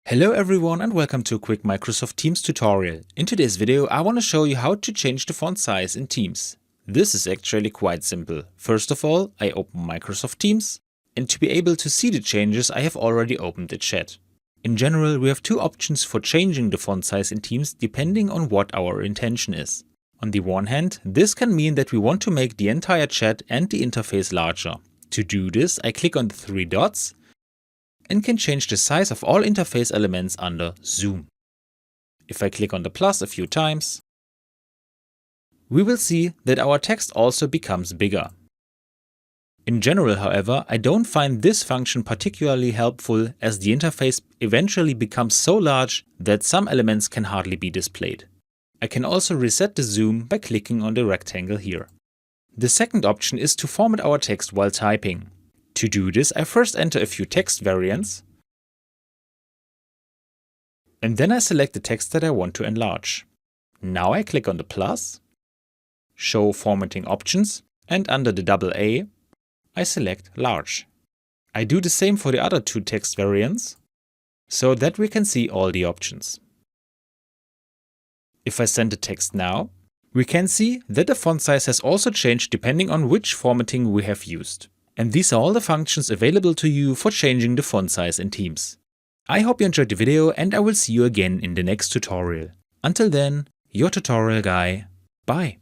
Hello everyone and welcome to a quick Microsoft Teams tutorial. In today's video I want to show you how to change the font size in Teams. This is actually quite simple. First of all, I open Microsoft Teams, and to be able to see the changes I have already opened the chat. In general, we have two options for changing the font size in Teams depending on what our intention is. On the one hand, this can mean that we want to make the entire chat and the interface larger. To do this, I click on the three dots and can change the size of all interface elements under Zoom. If I click on the plus a few times, we will see that our text also becomes bigger. In general, however, I don't find this function particularly helpful as the interface eventually becomes so large that some elements can hardly be displayed. I can also reset the zoom by clicking on the rectangle here. The second option is to format our text while typing. To do this, I first enter a few text variants, and then I select the text that I want to enlarge. Now I click on the plus, show formatting options, and under the AA, I select large. I do the same for the other two text variants, so that we can see all the options. If I send the text now, we can see that the font size has also changed depending on which formatting we have used. And these are all the functions available to you for changing the font size in Teams. I hope you enjoyed the video and I will see you again in the next tutorial. Until then, your tutorial guy. Bye.